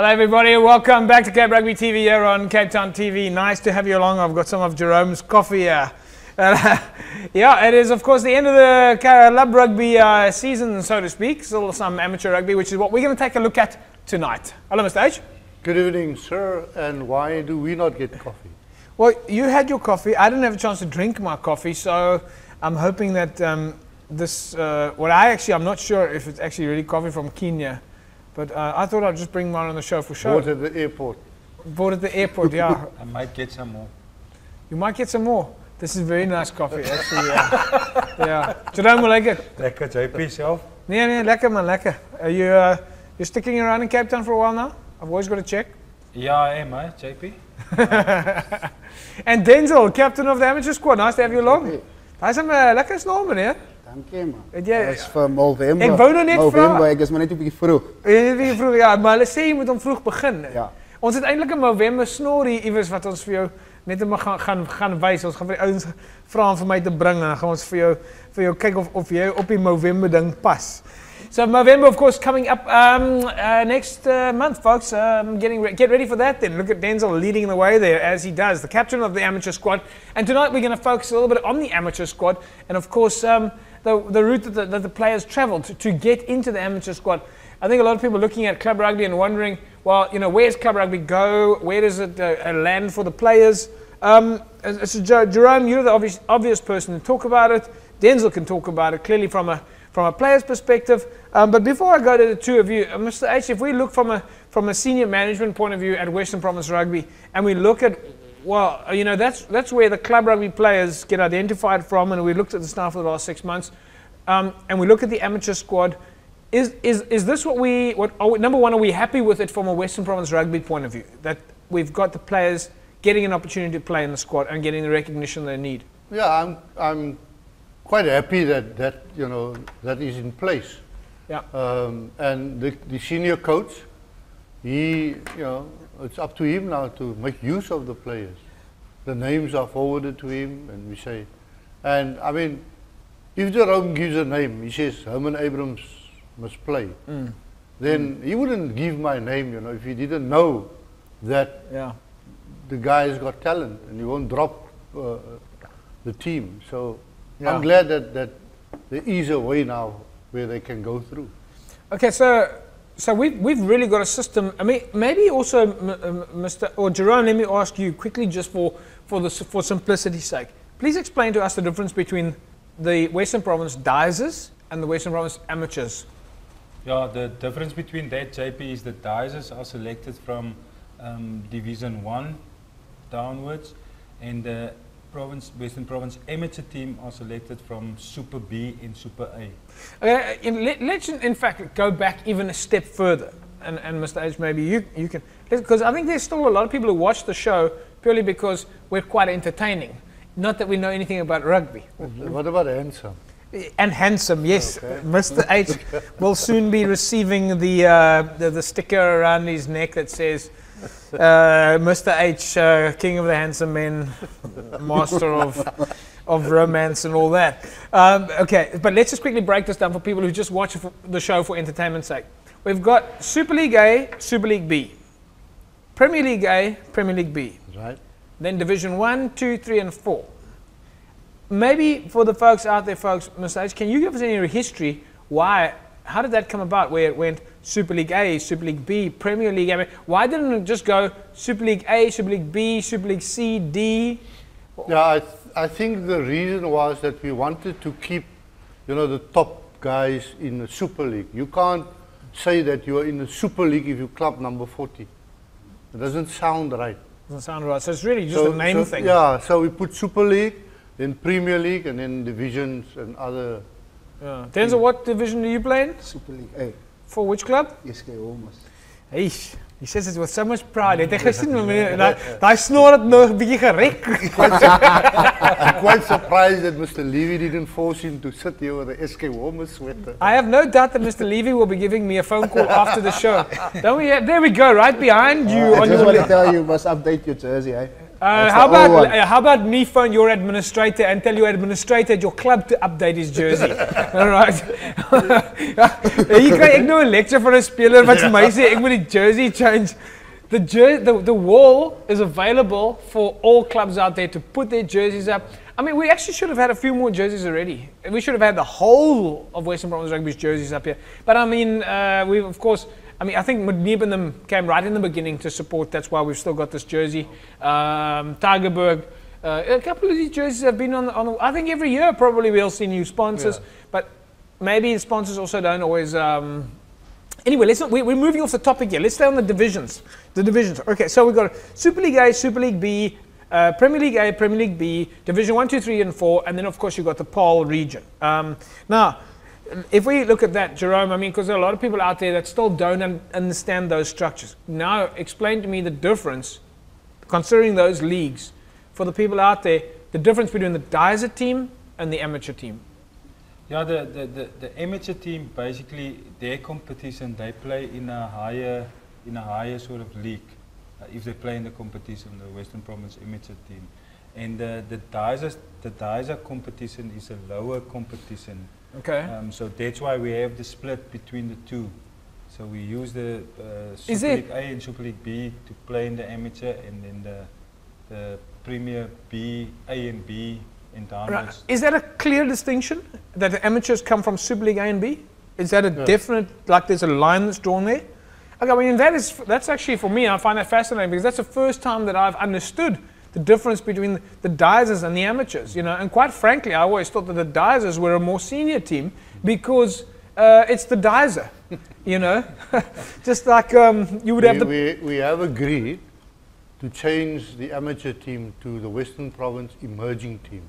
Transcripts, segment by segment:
Hello everybody, welcome back to Cape Rugby TV here on Cape Town TV. Nice to have you along. I've got some of Jerome's coffee here. Yeah, it is of course the end of the club rugby season, so to speak. Still some amateur rugby, which is what we're going to take a look at tonight. Hello Mr. H. Good evening, sir. And why do we not get coffee? Well, you had your coffee. I didn't have a chance to drink my coffee, so I'm hoping that I'm not sure if it's actually really coffee from Kenya. But I thought I'd just bring mine on the show for sure. Bought at the airport. Bought at the airport, yeah. I might get some more. You might get some more. This is very nice coffee, actually. Yeah. Jerome will like it. Lekker, JP zelf? Nee, lekker man, lekker. You're sticking around in Cape Town for a while now? I've always got to check. Yeah, I am, JP. And Denzil, captain of the amateur squad. Nice to have you along. Hy is 'n lekker snor, meneer. Dankie man. Het jy Dis vir November. Ek wou nou net November, ek is maar net 'n bietjie vroeg. Net 'n bietjie vroeg, ja, maar hulle sê jy moet om vroeg begin. Ja. Ons het eintlik 'n November snor hier iewers wat ons vir jou net gaan wys. Ons gaan vir die ouens vra om vir my te bring en dan gaan ons vir jou kyk of jy op die November ding pas. So November, of course, coming up next month, folks. Get ready for that then. Look at Denzil leading the way there, as he does, the captain of the amateur squad. And tonight we're going to focus a little bit on the amateur squad and, of course, the route that the players travelled to get into the amateur squad. I think a lot of people are looking at club rugby and wondering, well, you know, where does club rugby go? Where does it land for the players? So Jerome, you're the obvious person to talk about it. Denzil can talk about it clearly from a player's perspective. But before I go to the two of you, Mr. H, if we look from a senior management point of view at Western Province Rugby, and we look at, well, you know, that's where the club rugby players get identified from, and we looked at the staff for the last 6 months, and we look at the amateur squad. Is this number one, are we happy with it from a Western Province Rugby point of view, that we've got the players getting an opportunity to play in the squad and getting the recognition they need? Yeah, I'm quite happy that you know that is in place. Yeah. And the senior coach, you know, it's up to him now to make use of the players. The names are forwarded to him, and we say, and I mean, if Jerome gives a name, he says Herman Abrams must play, then he wouldn't give my name, you know, if he didn't know that the guy has got talent, and he won't drop the team. So I'm glad that there is a way now where they can go through. Okay, so we've really got a system. I mean, maybe also, Mr. or Jerome, let me ask you quickly, just for simplicity's sake. Please explain to us the difference between the Western Province Dices and the Western Province Amateurs. Yeah, the difference between that, JP, is the Dices are selected from Division 1 downwards, and the Western Province amateur team are selected from Super B and Super A. Let's in fact go back even a step further, and Mr. H, maybe you can, because I think there's still a lot of people who watch the show purely because we're quite entertaining, not that we know anything about rugby. What about handsome? And handsome, yes. Okay. Mr. H will soon be receiving the sticker around his neck that says Mr. H, King of the Handsome Men, Master of Romance and all that. Okay, but let's just quickly break this down for people who just watch the show for entertainment's sake. We've got Super League A, Super League B. Premier League A, Premier League B. Right. Then Division 1, 2, 3 and 4. Maybe for the folks out there, folks, Mr. H, can you give us any history how did that come about, where it went Super League A, Super League B, Premier League A? Why didn't it just go Super League A, Super League B, Super League C, D? Yeah, I think the reason was that we wanted to keep, you know, the top guys in the Super League. You can't say that you are in the Super League if you club number 40. It doesn't sound right. Doesn't sound right. So it's really just a name thing. Yeah, so we put Super League, then Premier League, and then divisions and other. Yeah. Denzil, what division do you play in? Super League A. For which club? SK Holmes. Hey, he says it with so much pride. Het jy gesien daai snor het nog 'n bietjie gerek. I'm quite surprised that Mr. Levy didn't force him to sit here with the SK Holmes sweater. I have no doubt that Mr. Levy will be giving me a phone call after the show. Don't we? There we go, right behind you. I just want to tell you, must update your jersey, eh? How about me phone your administrator and tell your administrator at your club to update his jersey? Alright. Hier kry ek nou 'n lecture van 'n speler wat vir my sê ek moet die jersey change. The wall is available for all clubs out there to put their jerseys up. I mean, we actually should have had a few more jerseys already. We should have had the whole of Western Province Rugby's jerseys up here. But I mean, we of course, I think Mudnib and them came right in the beginning to support. That's why we've still got this jersey. Tigerberg, a couple of these jerseys have been on. I think every year probably we'll see new sponsors, but maybe the sponsors also don't always. Anyway, we're moving off the topic here. Let's stay on the divisions. The divisions. Okay, so we've got Super League A, Super League B, Premier League A, Premier League B, Division 1, 2, 3, and 4, and then of course you've got the PAL region. Now, if we look at that, Jerome, I mean, because there are a lot of people out there that still don't understand those structures. Now, explain to me the difference, considering those leagues, for the people out there, the difference between the Dizer team and the amateur team. Yeah, the amateur team, basically their competition, they play in a higher sort of league. If they play in the competition, the Western Province amateur team, and the Dizer competition is a lower competition. Okay. So that's why we have the split between the two. So we use the Super League A and Super League B to play in the amateur, and then the Premier B, A and B, and downwards. Right. Is that a clear distinction that the amateurs come from Super League A and B? Is that a definite, like there's a line that's drawn there? Okay, I mean that's actually, for me, I find that fascinating because that's the first time that I've understood the difference between the Dizers and the amateurs, you know. And quite frankly, I always thought that the Dizers were a more senior team because it's the Dizer, you know. Just like you would have the. We have agreed to change the amateur team to the Western Province emerging team.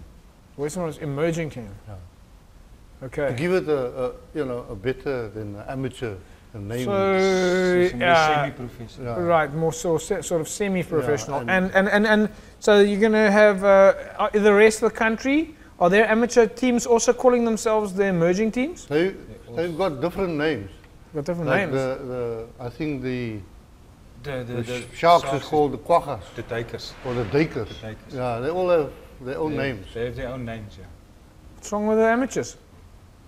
Western Province emerging team. Yeah. Okay. To give it a better than the amateur name. So semi-professional. right, more sort of semi-professional, and so you're going to have the rest of the country. Are there amateur teams also calling themselves the emerging teams? They've got different names. Got different like names. I think the Sharks is called the Quaggas. The Takers. Or the Dakers. Yeah, they all have their own names. They have their own names, yeah. What's wrong with the amateurs?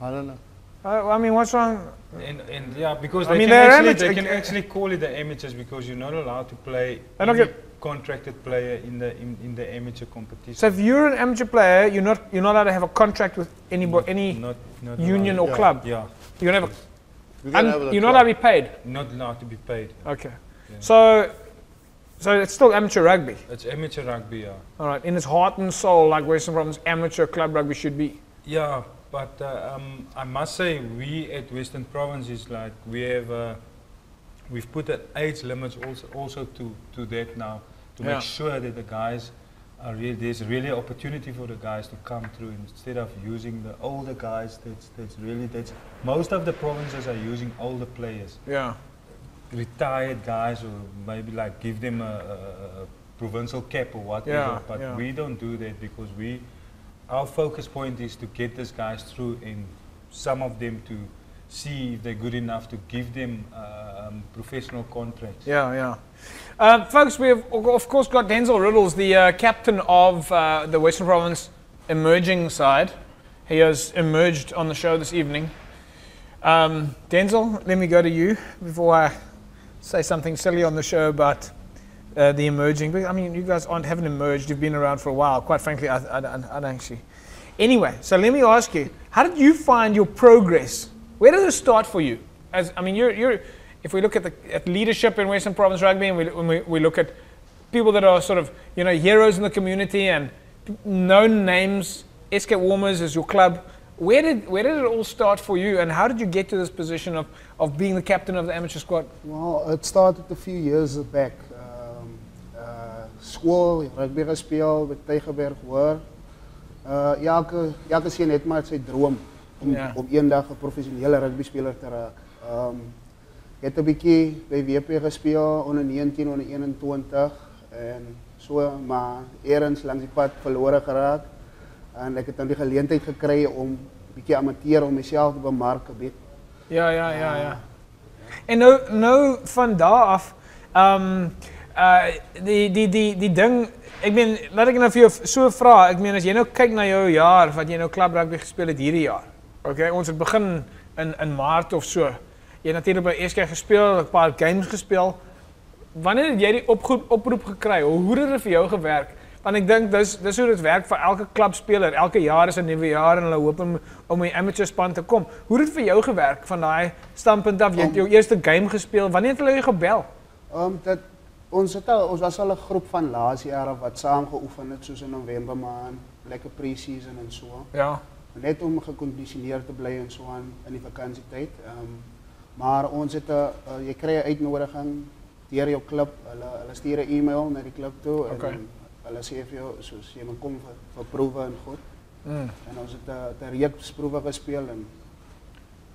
I don't know. I mean, what's wrong? And yeah, because I they mean, they can actually call it the amateurs because you're not allowed to play any contracted player in the amateur competition. So if you're an amateur player, you're not allowed to have a contract with anybody, not union or club. Yeah. You're gonna have you're not allowed to be paid. Not allowed to be paid. Okay. Yeah. So it's still amateur rugby. It's amateur rugby, yeah. All right, in its heart and soul, like Western Province amateur club rugby should be. Yeah, but I must say, we at Western Province is like we've put an age limit also to that now to make sure that the guys are there's really an opportunity for the guys to come through instead of using the older guys. That's most of the provinces are using older players. Yeah. Retired guys, or maybe like give them a provincial cap or whatever, but we don't do that because our focus point is to get these guys through and some of them to see if they're good enough to give them professional contracts. Yeah. Folks, we have of course got Denzil Riddels, the captain of the Western Province emerging side. He has emerged on the show this evening. Denzil, let me go to you before I say something silly on the show about the emerging. I mean, you guys haven't emerged. You've been around for a while. Quite frankly, I don't actually. Anyway, so let me ask you: how did you find your progress? Where did it start for you? You're. If we look at leadership in Western Province Rugby, and we look at people that are sort of heroes in the community and known names, SK Warmers is your club. Where did it all start for you, and how did you get to this position of being the captain of the amateur squad? Well, it started a few years back. School, rugby gespeel, met Tygerberg hoor. Elke seun het maar sy droom om eendag 'n professionele rugby speler te raak. Het 'n bietjie by WP gespeel onder 19, onder 21 en so, maar eers langs die pad verlore geraak. En ek het dan die geleentheid gekry om bietjie amateur om myself te bemark 'n bietjie. Ja. En nou van daar af die ding, ek meen, laat ek nou vir jou so vra, ek meen as jy nou kyk na jou jaar wat jy nou klub rugby gespeel het hierdie jaar. Okay, ons het begin in Maart of so. Jy het natuurlik by SK gespeel, 'n paar games gespeel. Wanneer het jy die oproep gekry? Hoe het dit vir jou gewerk? Want ek dink dis hoe dit werk vir elke klubspeler. Elke jaar is 'n nuwe jaar en hulle hoop om die amateur span te kom. Hoe het dit vir jou gewerk van daai standpunt af? Jy het jou eerste game gespeel. Wanneer het hulle jou gebel? Ons was al 'n groep van laas jaar wat saam geoefen het soos in November maand, lekker pre-season en so. Ja. Net om geconditioneerd te bly en so aan in die vakansietyd. Maar ons het jy kry 'n uitnodiging deur jou klub. Hulle stuur 'n e-mail na die klub toe en hulle sê vir jou soos jy moet kom vir proewe en goed. En ons het 'n reeks proewe gespeel en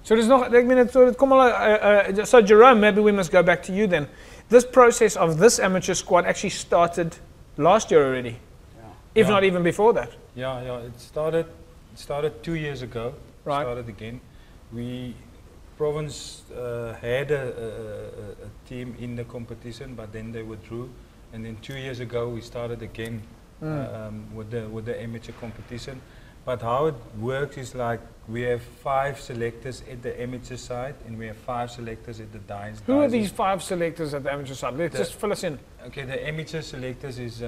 so there's nog, ek meen, so kom al, so Jerome, maybe we must go back to you then. This process of this amateur squad actually started last year already, if not even before that. Yeah, it started 2 years ago. Right. Started again. Province had a team in the competition, but then they withdrew. And then 2 years ago we started again with the amateur competition. But how it works is like we have 5 selectors at the amateur side and we have 5 selectors at the dice. Who are these 5 selectors at the amateur side? Let's just fill us in. Okay, the amateur selectors is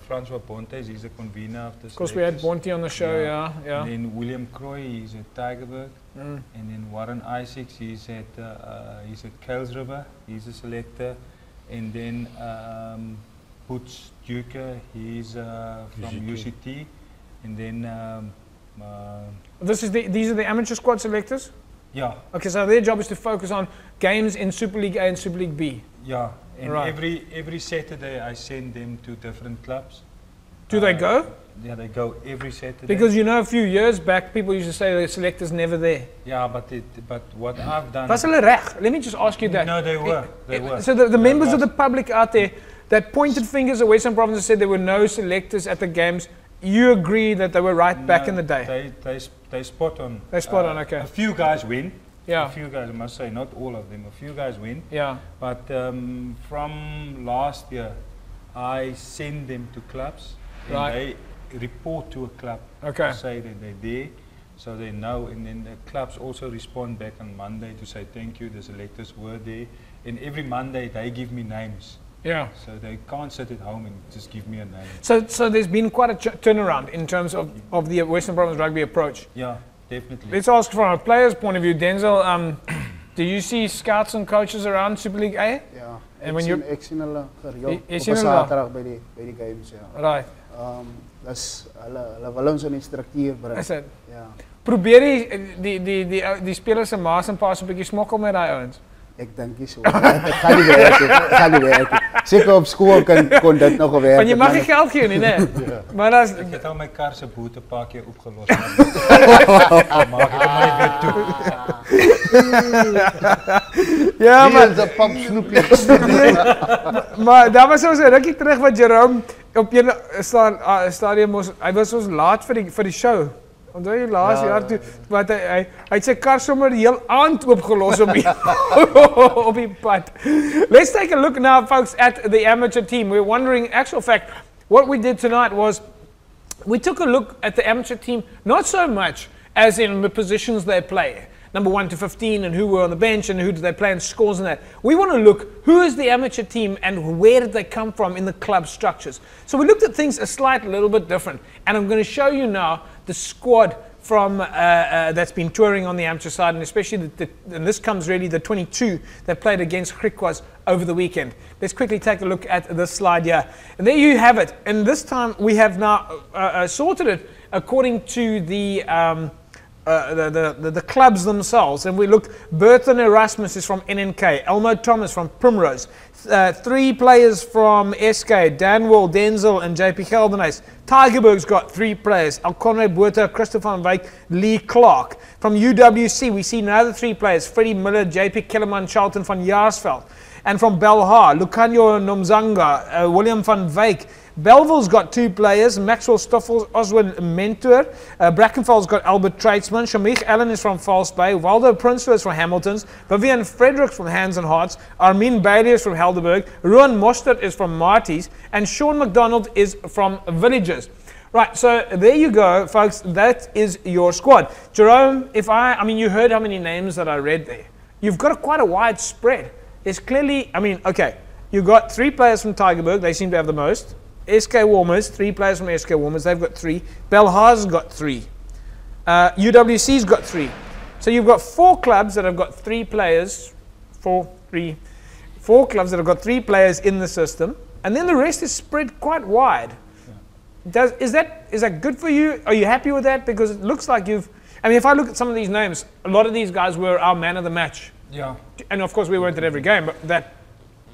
Francois Bontes, he's the convener of the selectors. Of course, we had Bonte on the show, yeah. And then William Croy, he's at Tigerberg. And then Warren Isaacs, he's at Kales River, he's a selector. And then Butch Duker, he's from UCT. And then these are the amateur squad selectors? Yeah. Okay, so their job is to focus on games in Super League A and Super League B. Yeah. And right. every Saturday I send them to different clubs. Do they go? Yeah, they go every Saturday. Because you know, a few years back, people used to say the selectors never there. Yeah, but what I've done. Was hulle reg? Let me just ask you that. No, they were. They were. So the members of the public out there that pointed fingers at Western Province and said there were no selectors at the games, you agree that they were right back in the day? They spot on. They spot on, okay. A few guys win. Yeah. A few guys, I must say, not all of them. A few guys win. Yeah. But from last year, I send them to clubs. And right. they report to a club. Okay. To say that they're there, so they know. And then the clubs also respond back on Monday to say thank you. The selectors were there, and every Monday they give me names. Yeah. So they can't sit at home and just give me a name. So there's been quite a turnaround in terms of the Western Province rugby approach. Yeah, definitely. Let's ask from a player's point of view, Denzil. Do you see scouts and coaches around Super League A? Ja. En when you ek sien hulle gereeld Jy op sien hulle? Saterdag by die games, ja. Right. Dis hulle wil ons in die struktuur bring. Is dit? Ja. Probeer die spelers se maas en paas 'n bietjie smokkel met daai ouens. Ek dink nie so. Dit gaan nie werk nie. Dit gaan nie werk nie. Seker op skool kon dit nog gewerk het. Want jy mag nie geld gee nie, né? Maar as ek het al my kar se boete 'n paar keer opgelos. Maar ek het hom nie weer toe. Ja, maar Hier is 'n pap snoepie. maar daar was so 'n rukkie terug wat Jerome op 'n stadium hy was ons laat vir die show. Onthou jy laas jaar toe wat hy het sy kar sommer die heel aand oopgelos op die pad. Let's take a look now, folks, at the amateur team. We're wondering, actual fact, what we did tonight was we took a look at the amateur team, not so much as in the positions they play, number 1 to 15, and who were on the bench and who did they play and scores and that. We want to look, who is the amateur team and where did they come from in the club structures. So we looked at things a little bit different, and I'm going to show you now the squad from that's been touring on the amateur side, and especially and this comes really the 22 that played against Griquas over the weekend. Let's quickly take a look at this slide here, and there you have it. And this time we have now sorted it according to the clubs themselves, and we look. Burton Erasmus is from NNK, Elmo Thomas from Primrose, 3 players from SK, Danwell, Denzil and JP Geldenhuis. Tigerberg's got 3 players, Alconre Buerta, Christopher van Wyk, Lee Clark. From UWC we see another 3 players, Freddie Miller, JP Kellerman, Charlton van Jaarsveld. And from Belhar, Lucanio Nomzanga, William van Wyk, Belleville's got 2 players, Maxwell Stoffels, Oswin Mentor. Brackenfell's got Albert Tradesman. Shamik Allen is from False Bay. Waldo Prinsloo is from Hamilton's. Vivian Fredericks from Hands and Hearts. Armin Bailey is from Helderberg. Ruan Mostert is from Marty's. And Sean McDonald is from Villages. Right, so there you go, folks. That is your squad. Jerome, I mean, you heard how many names that I read there. You've got quite a wide spread. There's clearly, I mean, okay, you've got 3 players from Tygerberg. They seem to have the most. SK Warmers, 3 players from SK Warmers. They've got 3. Belhaar's got 3. UWC's got 3. So you've got 4 clubs that have got 3 players. 4 clubs that have got 3 players in the system. And then the rest is spread quite wide. Is that good for you? Are you happy with that? Because it looks like I mean, if I look at some of these names, a lot of these guys were our man of the match. Yeah. And of course, we weren't at every game, but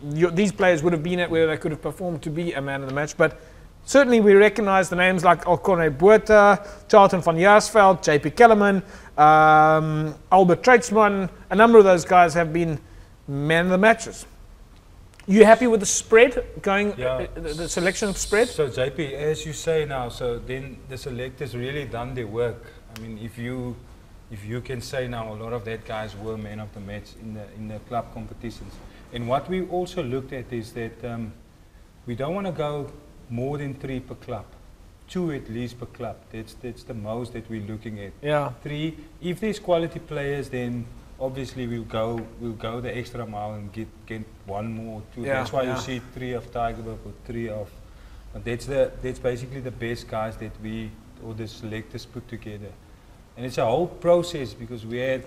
these players would have been at where they could have performed to be a man of the match. But certainly we recognize the names like Alcorne Buerta, Charlton van Jaarsveld, JP Kellerman, Albert Tradesman. A number of those guys have been man of the matches. You happy with the spread going, the selection spread? So JP, as you say now, so then the selectors really done their work. I mean, if you can say now, a lot of that guys were man of the match in the club competitions. And what we also looked at is that we don't want to go more than 3 per club, 2 at least per club. That's the most that we're looking at. Yeah. 3. If there's quality players, then obviously we'll go the extra mile and get 1 more, 2. Yeah, that's why you see 3 of Tygerberg or 3 of. That's basically the best guys that or the selectors put together, and it's a whole process because we had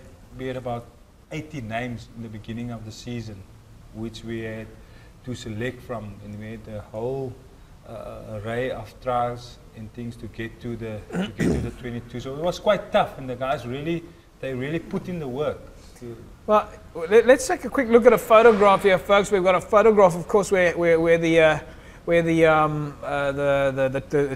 about 80 names in the beginning of the season, which we had to select from, and we had a whole array of trials and things to get to the 22. So it was quite tough, and the guys really put in the work. Well, let's take a quick look at a photograph here, folks. We've got a photograph, of course, where the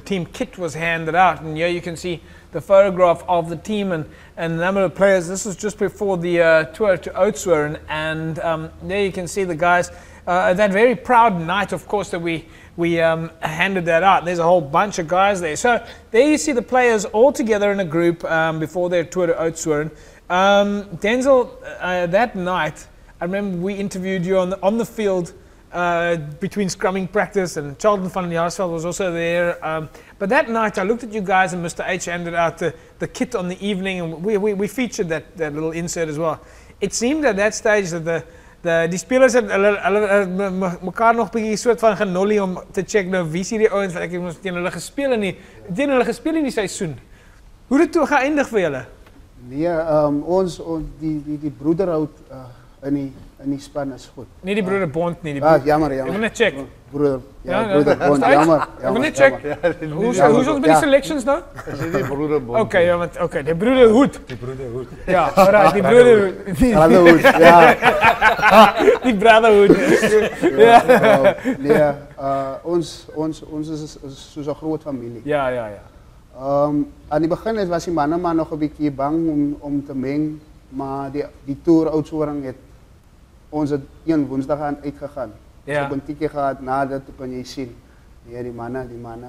team kit was handed out, and here you can see the photograph of the team and the number of players. This was just before the tour to Oudtshoorn, and there you can see the guys. That very proud night, of course, that we handed that out. There's a whole bunch of guys there. So there you see the players all together in a group before their tour to Oudtshoorn. Denzil, that night, I remember we interviewed you on the field between scrumming practice, and Charlton van Jaarsveld was also there. But that night, I looked at you guys, and Mr. H handed out the kit on the evening, and we featured that little insert as well. It seemed at that stage that die spelers het mekaar nog 'n bietjie soort van genollie om te check nou wie is hierdie ouens wat ek het teen hulle gespeel in die seisoen. Hoe het dit toe geëindig vir julle? Nee, ons die broederhoud in die span is goed. Nie die broederbond nie, jammer. Ek moet net check. Broederbond, jammer. Ek moet net check. Hoe is ons met die selections nou? Dis nie die broederbond. Okay, die broederhoed. Ja, alright, die broederhoed. Brotherhood, ja. Die brotherhood. Ja. Nee, ons is soos 'n groot familie. Ja. Aan die begin was die manne maar nog 'n bietjie bang om te meng, maar die toer Oudtshoorn het ons het een Woensdag aan uitgegaan. Ja. So 'n tikkie gehad na dit kan jy sien. Nee, die manne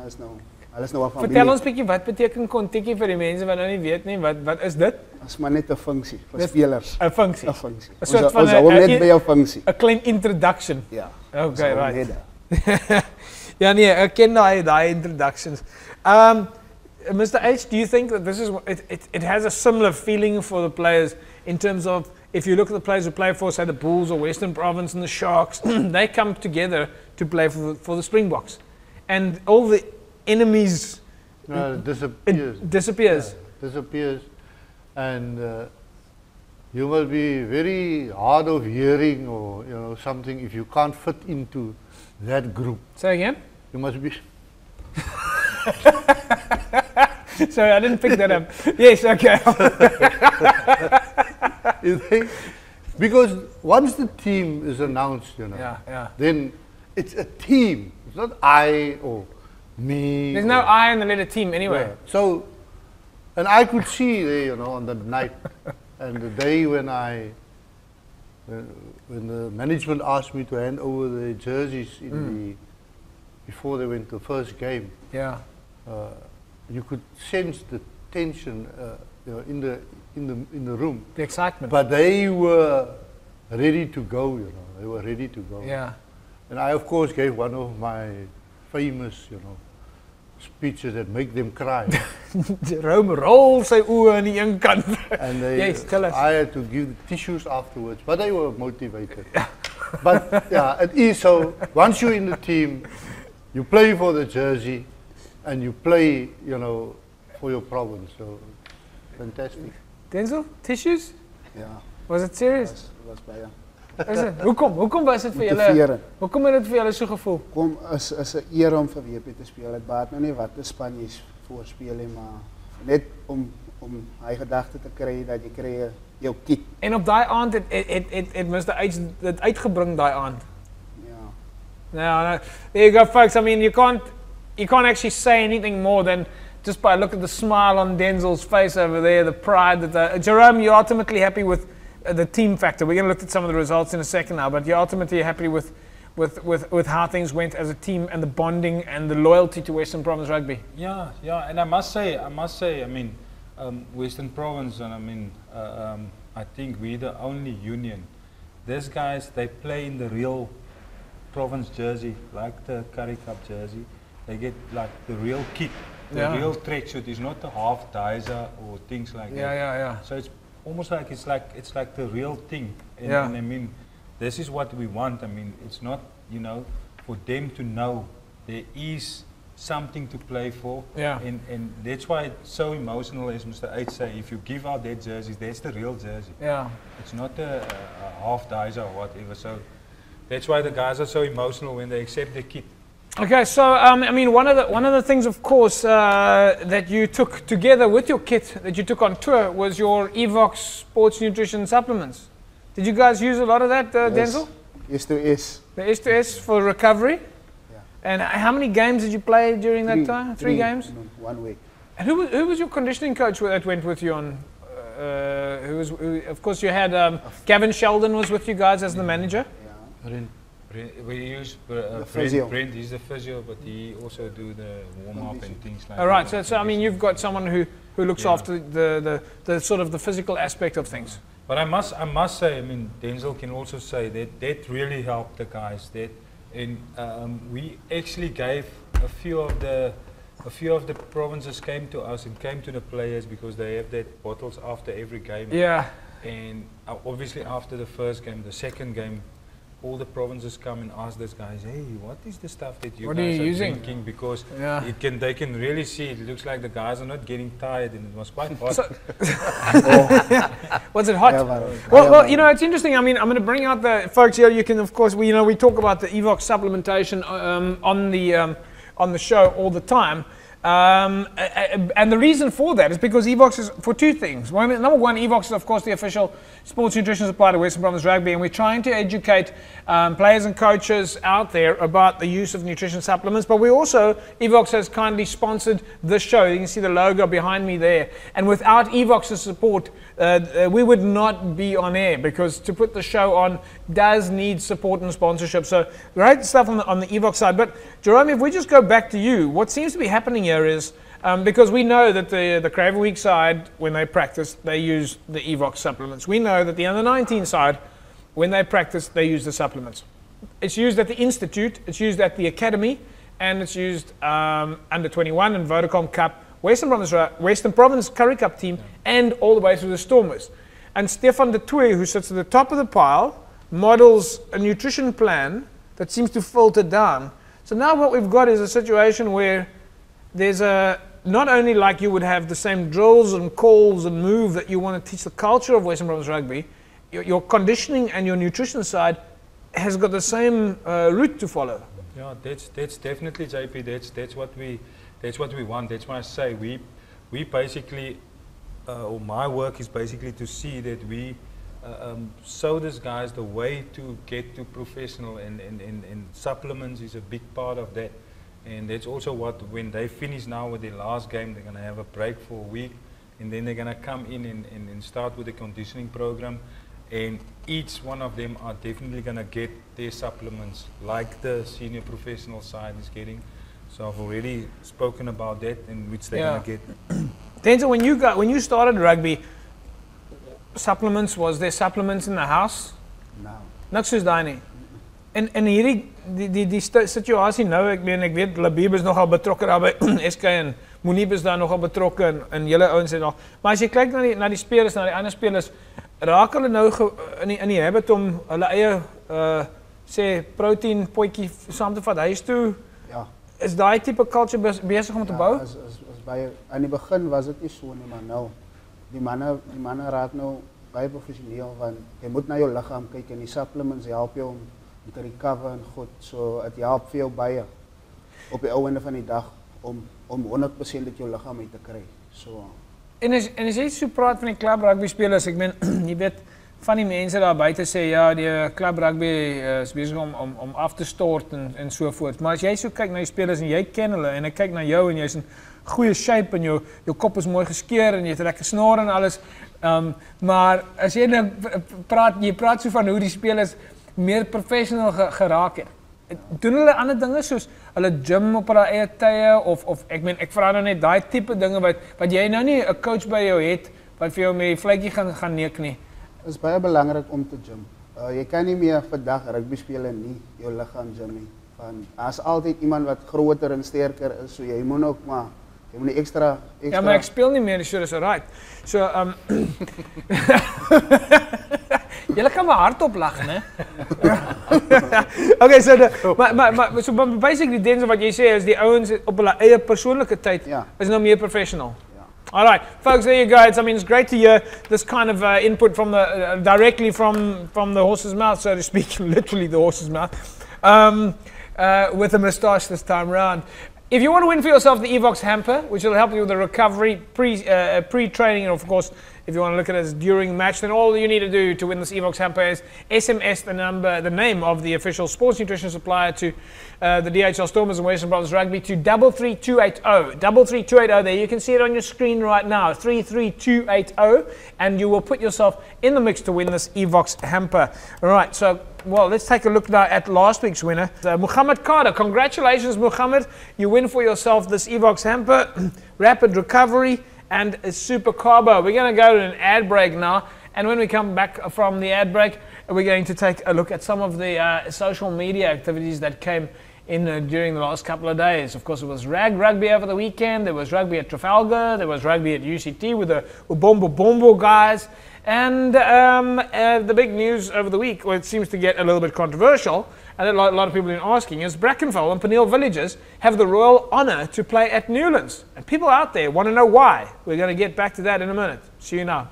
is nou alles nou 'n familie. Vertel ons bietjie wat beteken Kontiki vir die mense wat nou nie weet nie. Wat is dit? As maar net 'n funksie vir spelers. 'n funksie. 'n funksie. Een soort van ons hou net by jou funksie. 'n klein introduction. Ja. Okay, right. Ja nee, ek ken daai introductions. Mr. H, do you think that this is it has a similar feeling for the players in terms of if you look at the players who play for, say, the Bulls or Western Province and the Sharks, they come together to play for the Springboks, and all the enemies disappears. Disappears. Yeah, disappears, and you will be very hard of hearing or something if you can't fit into that group. Say again. You must be. Sorry, I didn't pick that up. Yes, okay. You think? Because once the team is announced, yeah. then it's a team. It's not I or me. There's no I in the letter team anyway. Yeah. So, and I could see there, on the night and the day when when the management asked me to hand over the jerseys in before they went to the first game, Yeah. you could sense the tension in the room. The excitement. But they were ready to go, They were ready to go. Yeah. And I, of course, gave one of my famous, speeches that make them cry. Jerome rol sy oë aan die een kant. And Yes, tell us. I had to give tissues afterwards, but they were motivated. But yeah, it is so. Once you're in the team, you play for the jersey, and you play, for your province. So fantastic. Denzil, tissues? Ja, Was it serious? was baie. Is it? Hoekom was dit vir julle? Motiverend. Hoekom het dit vir julle so gevoel? Kom, is 'n eer om vir WP te speel. Dit baat nou nie wat die Spanjies voorspeel nie, maar net om hy gedagte te kry dat jy kry jou kit. En op daai aand het Mr. H dit uitgebring daai aand. Ja. No, there you go, folks. I mean, you can't actually say anything more than just by look at the smile on Denzil's face over there, the pride that Jerome, you're ultimately happy with the team factor. We're going to look at some of the results in a second now, but you're ultimately happy with how things went as a team and the bonding and the loyalty to Western Province Rugby. Yeah, and I must say, I mean, Western Province, and I mean, I think we're the only union. These guys, they play in the real province jersey, like the Currie Cup jersey. They get like the real kit, the real tracksuit. It's not the half dizer or things like that. Yeah. So it's almost like it's like the real thing. And, Yeah. and I mean, this is what we want. I mean, it's not, for them to know there is something to play for. Yeah. And that's why it's so emotional, as Mr. H say, if you give out that jerseys, that's the real jersey. Yeah. It's not a half dizer or whatever. So that's why the guys are so emotional when they accept the kit. Okay, so I mean, one of the things, of course, that you took together with your kit that you took on tour was your Evox sports nutrition supplements. Did you guys use a lot of that, Denzil? Yes to S. The S2S for recovery. Yeah. And how many games did you play during that time? Three games. In 1 week. And who was your conditioning coach that went with you on? Of course, you had Gavin Sheldon was with you guys as the manager. Ja. We use physio. Brent, he's the physio, but he also do the warm-up and things like All right, that. so I mean, you've got someone who looks after the sort of the physical aspect of things. But I must say, I mean, Denzil can also say that really helped the guys. And we actually gave a few of the provinces came to us and came to the players because they have that bottles after every game. Yeah. And obviously after the first game, the second game, all the provinces come and ask these guys, hey, what is the stuff that you What guys are you using? drinking? Because Yeah. they can really see, it looks like the guys are not getting tired, and it was quite hot. So, was it hot? Ja, maar- Well, you know, it's interesting. I mean, I'm going to bring out the folks here. You can, of course, we talk about the Evox supplementation on the show all the time. And the reason for that is because Evox is for two things. Number one, Evox is, of course, the official sports nutrition supplier to Western Province Rugby, and we're trying to educate players and coaches out there about the use of nutrition supplements. But we also, Evox has kindly sponsored this show. You can see the logo behind me there. And without Evox's support, we would not be on air, because to put the show on does need support and sponsorship. So great stuff on the Evox side. But Jerome, if we just go back to you, what seems to be happening here is, because we know that the Craven Week side, when they practice, they use the Evox supplements. We know that the under-19 side, when they practice, they use the supplements. It's used at the Institute, it's used at the Academy, and it's used under-21 and Vodacom Cup, Western Province Currie Cup team, and all the way through the Stormers. And Stefan de Toey, who sits at the top of the pile, models a nutrition plan that seems to filter down. So now what we've got is a situation where there's not only like you would have the same drills and calls and move that you want to teach the culture of Western Province Rugby, your conditioning and your nutrition side has got the same route to follow. Yeah, that's definitely, JP. That's what we want. That's why I say we basically, or my work is basically to see that we show these guys the way to get to professional, and supplements is a big part of that. And that's also what, when they finish now with their last game, they're going to have a break for a week, and then they're going to come in and start with the conditioning program. and each one of them are definitely going to get their supplements like the senior professional side is getting. So I've already spoken about that and which they're going to get. Denzil, when you started rugby, supplements, was there supplements in the house? No. Niks soos daai nie. En hierdie die situasie nou, ek weet Labib is nogal betrokke daarbij, SK en Munib is daar nogal betrokke en julle ouens het nog. Maar as jy kyk na die spelers, na die ander spelers, raak hulle nou in die habit om hulle eie sê protein potjie saam te vat huis toe? Ja. Is daai tipe culture besig om te bou? As baie aan die begin was dit nie so nie, maar nou die manne raak nou baie professioneel, want jy moet na jou liggaam kyk en die supplements help jou om te recover en goed, so het help vir jou baie op die ou einde van die dag om 100% uit jou liggaam uit te kry. So En as jy so praat van die club rugby spelers, ek meen jy weet van die mense daar buite sê ja, die club rugby is besig om af te stort en so voort. Maar as jy so kyk na die spelers en jy ken hulle en ek kyk na jou en jy's in goeie shape en jou kop is mooi geskeer en jy het lekker snor en alles. Maar as jy nou praat so van hoe die spelers meer professional geraak het. Doen hulle ander dinge soos hulle gym op hulle eie tye of ek vra nou net daai tipe dinge wat jy nou nie 'n coach by jou het wat vir jou met die vletjie gaan neek nie. Dit is baie belangrik om te gym. Jy kan nie meer vandag rugby speel en nie jou liggaam gym nie. Want as altyd iemand wat groter en sterker is, so jy moet ook maar jy moet extra. Ja, maar ek speel nie meer, so dis alright. So Julle kan maar hardop lag, né? Okay, so basically Denzil wat jy sê is die ouens op hulle eie persoonlike tyd is nou meer professional. All right, folks, there you go. It's great to hear this kind of input from the directly from the horse's mouth, so to speak, literally the horse's mouth, with a moustache this time around. If you want to win for yourself the Evox hamper, which will help you with the recovery, pre-training, and of course, if you want to look at it as during the match, then all you need to do to win this Evox hamper is SMS the name of the official sports nutrition supplier to the DHL Stormers and Western Brothers Rugby to 33280. 33280. There, you can see it on your screen right now. 33280, and you will put yourself in the mix to win this Evox hamper. All right, so well, let's take a look now at last week's winner, Muhammad Carter. Congratulations, Muhammad. You win for yourself this Evox hamper, rapid recovery, and a super carbo. We're going to go to an ad break now, and when we come back from the ad break, we're going to take a look at some of the social media activities that came in during the last couple of days. Of course, it was rugby over the weekend, there was rugby at Trafalgar, there was rugby at UCT with the Ubombo guys, and the big news over the week, well, it seems to get a little bit controversial, and a lot of people have been asking, is Brackenfell and Peniel Villages have the royal honour to play at Newlands. And people out there want to know why. We're going to get back to that in a minute. See you now.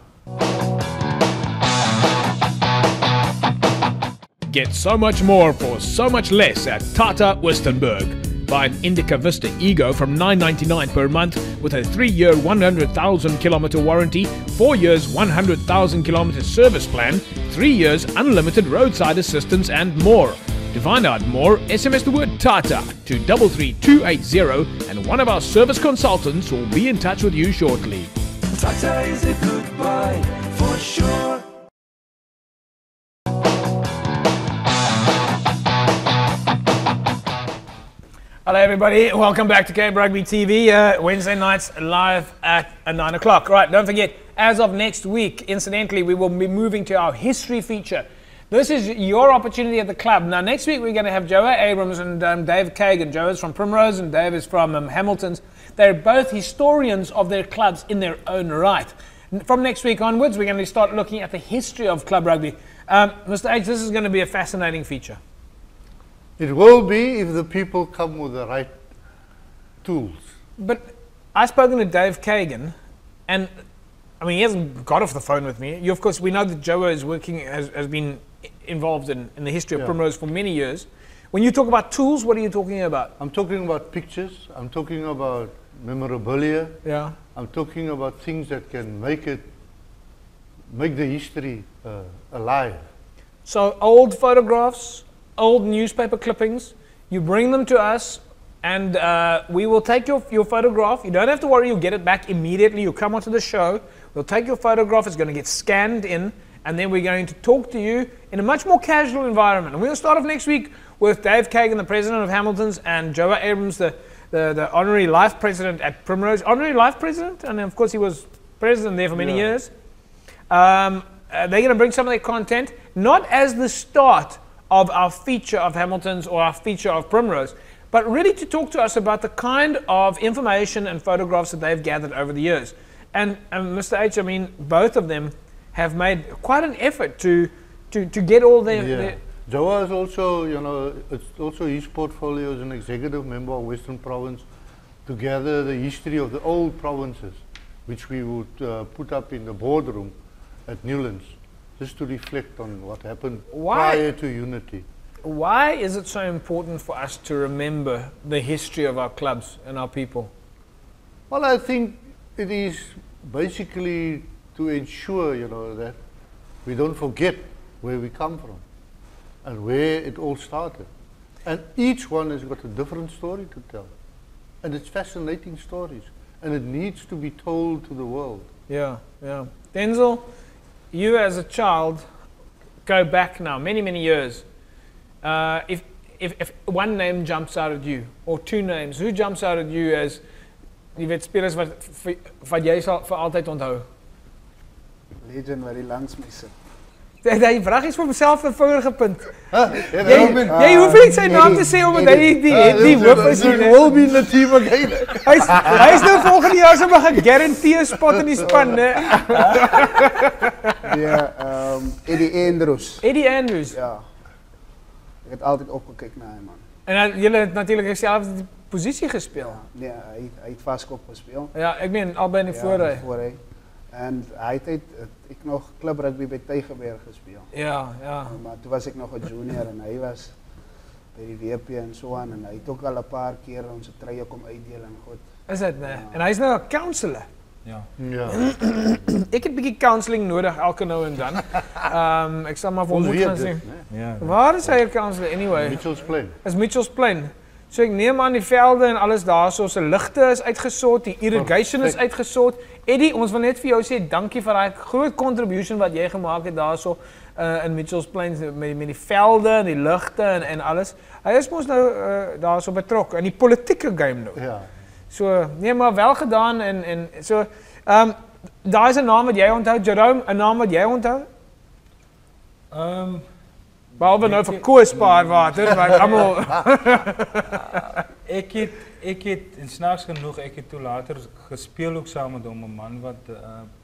Get so much more for so much less at Tata Westenberg. Buy an Indica Vista Ego from $9.99 per month with a 3-year 100,000 kilometer warranty, 4 years 100,000 kilometer service plan, 3 years unlimited roadside assistance and more. To find out more, SMS the word Tata to 33280 and one of our service consultants will be in touch with you shortly. Tata is a good buy for sure. Hello everybody, welcome back to Cape Rugby TV, Wednesday nights live at 9 o'clock. Right, don't forget, as of next week, incidentally, we will be moving to our history feature. This is your opportunity at the club. Now next week we're going to have Joe Abrams and Dave Kagan. Joe is from Primrose and Dave is from Hamilton's. They're both historians of their clubs in their own right. From next week onwards, we're going to start looking at the history of club rugby. Mr. H, this is going to be a fascinating feature. It will be if the people come with the right tools. But I've spoken to Dave Kagan, and I mean, he hasn't got off the phone with me. Of course, we know that Joe is working, has been involved in the history of Primrose for many years. When you talk about tools, what are you talking about? I'm talking about pictures. I'm talking about memorabilia. Yeah. I'm talking about things that can make the history alive. So old photographs, old newspaper clippings, you bring them to us, and we will take your photograph. You don't have to worry, you'll get it back immediately. You come onto the show, we'll take your photograph, it's going to get scanned in, and then we're going to talk to you in a much more casual environment. And we'll start off next week with Dave Kagan, the president of Hamilton's, and Joe Abrams, the honorary life president at Primrose. Honorary life president, and of course he was president there for many years. They're going to bring some of their content, not as the start of our feature of Hamilton's or our feature of Primrose, but really to talk to us about the kind of information and photographs that they've gathered over the years. And Mr. H, I mean, both of them have made quite an effort to get all their... Joa is also, you know, it's also his portfolio as an executive member of Western Province to gather the history of the old provinces, which we would put up in the boardroom at Newlands, just to reflect on what happened prior to unity. Why is it so important for us to remember the history of our clubs and our people? Well, I think it is basically to ensure, you know, that we don't forget where we come from and where it all started. And each one has got a different story to tell. And it's fascinating stories. And it needs to be told to the world. Yeah. Denzil, you as a child go back now many, many years. If one name jumps out at you, or two names, who jumps out at you as jy weet spelers wat jy sal vir altyd onthou? Legend wat die langs my sit. Hy vraag iets vir homself 'n vinger gepunt. Jy hoef nie sy naam te sê omdat hy die hoof is nie. Will be in the team again. Hy is nou volgende jaar so mag 'n guarantee spot in die span, né? Ja, Eddie Andrews. Eddie Andrews. Ja. Ek het altyd opgekyk na hom, man. En julle het natuurlik dieselfde posisie gespeel. Ja, nee, hy het vaskop gespeel. Ja, ek meen albei in die voorry. En hy het ek nog club rugby by Tygerberg gespeel. Ja. Maar toe was ek nog 'n junior en hy was by die WP en so aan en hy het ook al 'n paar keer ons treie kom uitdeel en goed. Is dit, né? En hy's nou 'n counselor. Ja. Ek het 'n bietjie counselling nodig elke nou en dan. Ek sal maar vir hom moet gaan sê. Ja. Waar is hy 'n counselor anyway? Mitchells Plain. Is Mitchells Plain. So ek neem aan die velde en alles daarso, se ligte is uitgesort, die irrigation is uitgesort. Eddie, ons wil net vir jou sê dankie vir daai groot contribution wat jy gemaak het daarso in Mitchells Plain met die velde en die ligte en alles. Hy is mos nou daarso betrokke in die politieke game nou. Ja. So, nee, maar wel gedaan en so daar is 'n naam wat jy onthou, Jerome, 'n naam wat jy onthou? Behalwe nou vir Koospaarwater, wat almal Ek het en snaaks genoeg ek het toe later gespeel ook saam met hom 'n man wat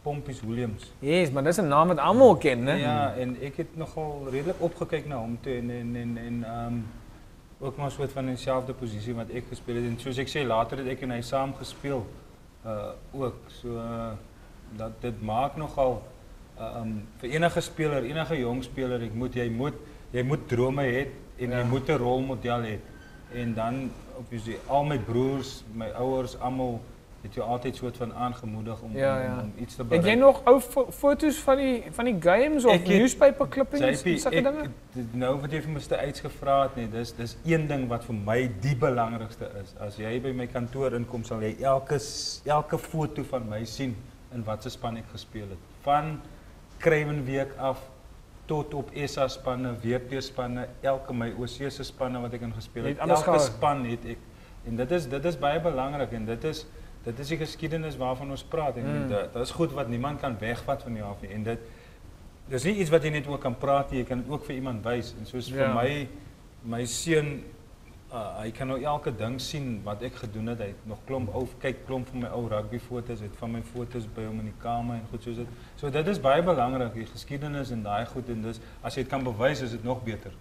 Pompies Williams. Yes, maar dis 'n naam wat almal ken, né? Ja, en ek het nogal redelik opgekyk na hom toe en ook maar soort van in dieselfde posisie wat ek gespeel het en soos ek sê later het ek en hy saam gespeel ook. So dat dit maak nogal vir enige speler, enige jong speler, jy moet drome hê en jy moet 'n rolmodel hê. En dan obviously al my broers, my ouers, almal het jou altyd soort van aangemoedig om iets te bereik. Het jy nog ou foto's van die games of newspaper clippings en sulke dinge? Nou wat jy vir Mr. uitgevra het, nee, dis een ding wat vir my die belangrikste is. As jy by my kantoor inkom, sal jy elke foto van my sien in watter span ek gespeel het. Van Kruiwenweek af tot op SA spanne, WP spanne, elke my OC se spanne wat ek in gespeel het. Elke span het ek. En dit is baie belangrik en dit is die geskiedenis waarvan ons praat. En dit is goed wat niemand kan wegvat van jou af nie. En dis nie iets wat jy net ook kan praat nie, jy kan dit ook vir iemand wys. En soos vir my seun, hy kan nou elke ding sien wat ek gedoen het. Hy het nog klomp van my ou rugby foto's, het van my foto's by hom in die kamer en goed soos dit. So dit is baie belangrik, die geskiedenis en daai goed en dis as jy dit kan bewys, is dit nog beter.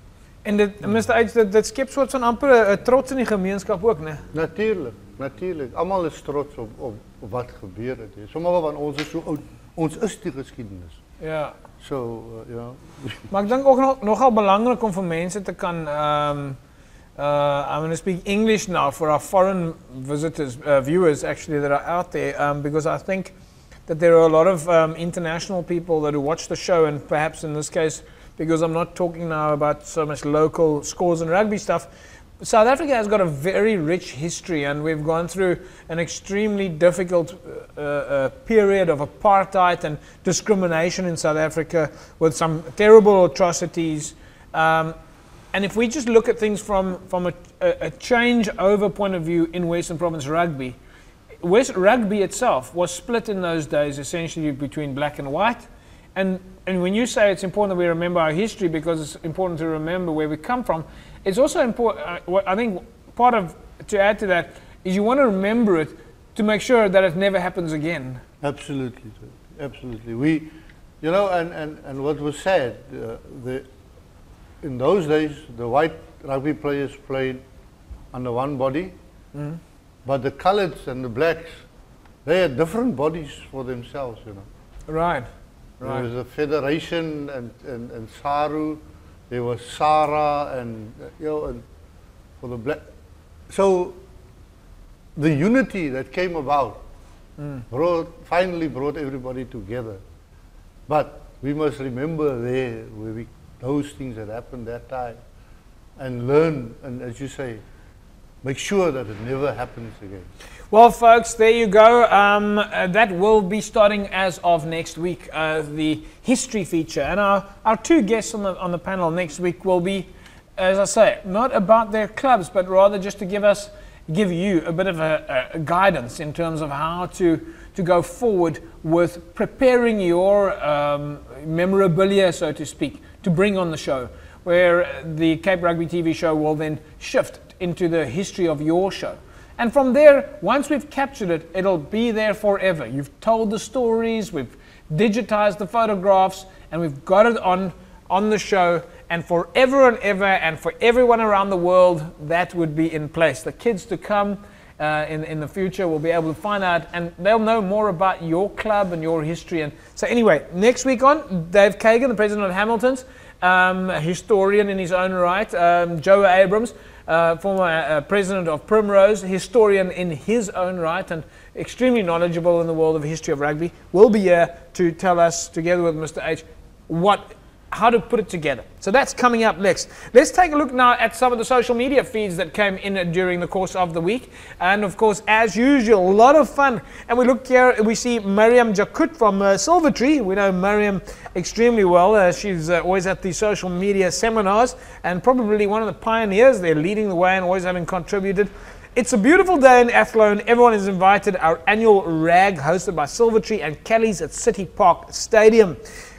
En Mr. H, dit skep soort van amper 'n trots in die gemeenskap ook, né? Natuurlik. Almal is trots op wat gebeur het. Sommige van ons is so oud. Ons is die geskiedenis. Ja. So, ja. Maar ek dink ook nogal belangrik om vir mense te kan I'm going to speak English now for our foreign visitors, viewers actually that are out there, because I think that there are a lot of international people that who watch the show, and perhaps in this case, because I'm not talking now about so much local scores and rugby stuff, South Africa has got a very rich history, and we've gone through an extremely difficult period of apartheid and discrimination in South Africa with some terrible atrocities. And if we just look at things from a changeover point of view in Western Province rugby, West Rugby itself was split in those days essentially between black and white. And when you say it's important that we remember our history because it's important to remember where we come from, it's also important, I think part of, to add to that, is you want to remember it to make sure that it never happens again. Absolutely, absolutely. We, you know, and what was said, in those days, the white rugby players played under one body, but the coloureds and the blacks, they had different bodies for themselves, you know. Right. There was a federation and Saru, there was Sara and, you know, and for the black. So the unity that came about finally brought everybody together. But we must remember there where those things that happened that time and learn, and as you say, make sure that it never happens again. Well, folks, there you go. That will be starting as of next week, the history feature. And our two guests on the panel next week will be, as I say, not about their clubs, but rather just to give you a bit of a guidance in terms of how to go forward with preparing your memorabilia, so to speak, to bring on the show, where the Cape Rugby TV show will then shift into the history of your show. And from there, once we've captured it, it'll be there forever. You've told the stories, we've digitized the photographs, and we've got it on the show. And forever and ever, and for everyone around the world, that would be in place. The kids to come in the future will be able to find out, and they'll know more about your club and your history. And so anyway, next week on, Dave Kagan, the president of Hamilton's, a historian in his own right, Joe Abrams, former president of Primrose, historian in his own right and extremely knowledgeable in the world of history of rugby, will be here to tell us, together with Mr. H, how to put it together. So that's coming up next. Let's take a look now at some of the social media feeds that came in during the course of the week. And of course, as usual, a lot of fun. And we look here, we see Mariam Jakut from Silvertree. We know Mariam extremely well. She's always at the social media seminars and probably one of the pioneers there, leading the way and always having contributed. It's a beautiful day in Athlone. Everyone is invited. Our annual RAG hosted by Silvertree and Kelly's at City Park Stadium.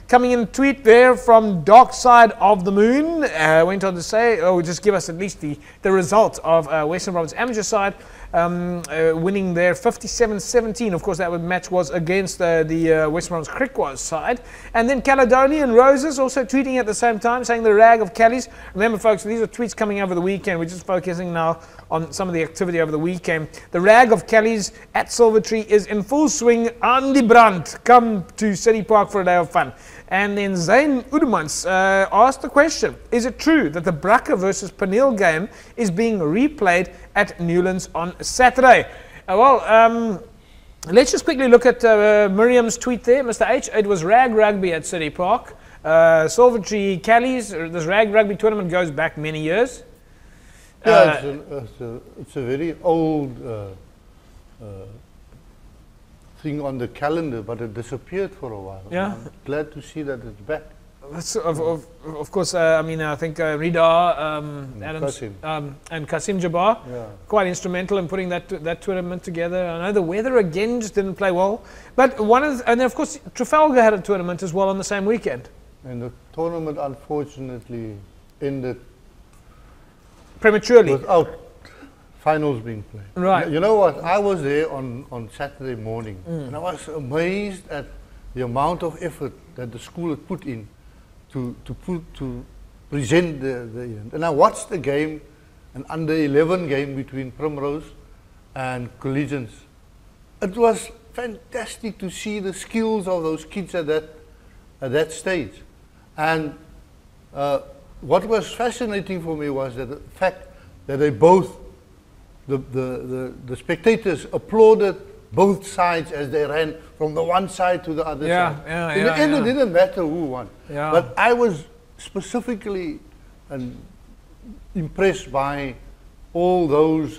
Coming in a tweet there from Dark Side of the Moon, went on to say, just give us at least the result of Western Province amateur side, winning there 57-17. Of course, that match was against the Western Province Crickwas side. And then Caledonian Roses also tweeting at the same time, saying the rag of Kelly's. Remember, folks, these are tweets coming over the weekend. We're just focusing now on some of the activity over the weekend. The rag of Kelly's at Silvertree is in full swing. Andy Brandt, come to City Park for a day of fun. And then Zayn Udemans asked the question, is it true that the Brakke versus Peniel game is being replayed at Newlands on Saturday? Let's just quickly look at Miriam's tweet there, Mr. H. It was Rag Rugby at City Park. Silvertree Callies, this Rag Rugby tournament goes back many years. Yeah, it's a very old thing on the calendar, but it disappeared for a while. Yeah. I'm glad to see that it's back. Of course, I mean, I think Rida Adams and Kasim Jabbar, quite instrumental in putting that tournament together. I know the weather again just didn't play well, but and then of course Trafalgar had a tournament as well on the same weekend. And the tournament unfortunately ended prematurely without finals being played. Right. You know what? I was there on Saturday morning, and I was amazed at the amount of effort that the school had put in to present the event. And I watched the game, an under-11 game between Primrose and Collegians. It was fantastic to see the skills of those kids at that stage. And what was fascinating for me was that the fact that they both, the spectators applauded both sides as they ran from the one side to the other side. In the end, it didn't matter who won. Yeah. But I was specifically impressed by all those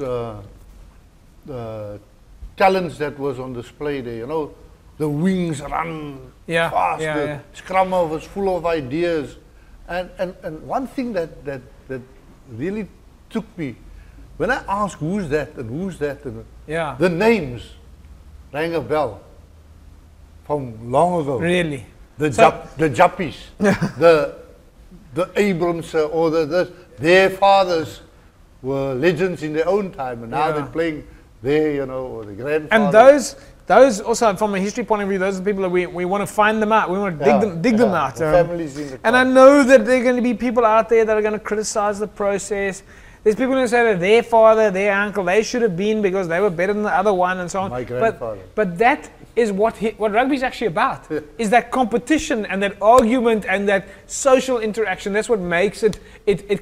talents that was on display there, you know, the wings run fast, the scrummer was full of ideas. And one thing that really took me, when I asked who's that and who's that, and the names rang a bell from long ago. Really? The Jappies, the Abrams, or their fathers were legends in their own time, and now they're playing there, you know, or the grandfathers. And those also, from a history point of view, those are people that we want to find them out. We want to dig them out. The families in the and I know that there are going to be people out there that are going to criticize the process. There's people who say that their father, their uncle, they should have been because they were better than the other one and so on. My grandfather. But that is what rugby is actually about, is that competition and that argument and that social interaction. That's what makes it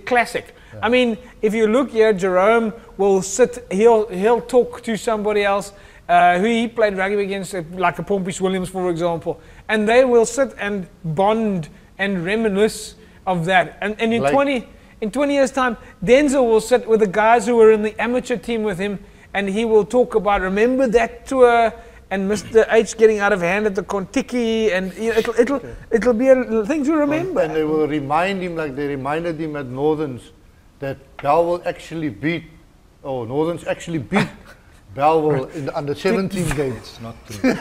classic. Yeah. I mean, if you look here, Jerome will sit, he'll talk to somebody else who he played rugby against, like a Pompey Williams, for example, and they will sit and bond and reminisce of that. And in 20 years' time, Denzil will sit with the guys who were in the amateur team with him, and he will talk about, remember that tour, and Mr. H getting out of hand at the Kontiki, and you know, it'll be a thing to remember. And they will remind him, like they reminded him at Northerns, that Bellville actually beat, Northerns actually beat Bellville in the under-17 game. It's not true.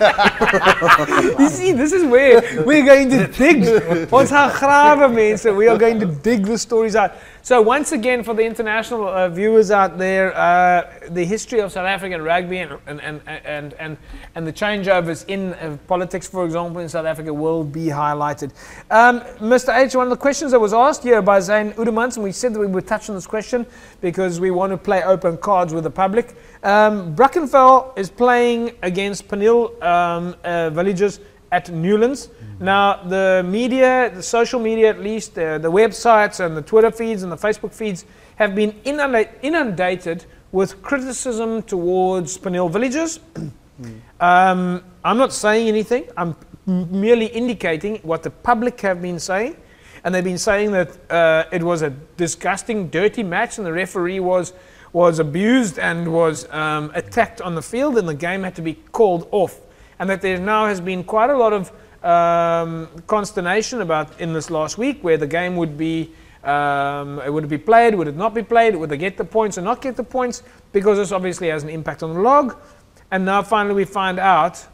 You see, this is where we're going to dig. Ons gaan grawe, mense. We are going to dig the stories out. So once again, for the international viewers out there, the history of South African rugby and the changeovers in politics, for example, in South Africa will be highlighted. Mr. H, one of the questions that was asked here by Zane Udemans, and we said that we would touch on this question because we want to play open cards with the public. Brackenfell is playing against Peniel Villages at Newlands. Now, the media, the social media at least, the websites and the Twitter feeds and the Facebook feeds have been inundated with criticism towards Peniel Villages. I'm not saying anything. I'm merely indicating what the public have been saying. And they've been saying that it was a disgusting, dirty match and the referee was abused and was attacked on the field and the game had to be called off. And that there now has been quite a lot of consternation about in this last week where the game would be played, would it not be played, would they get the points or not get the points, because this obviously has an impact on the log. And now finally we find out,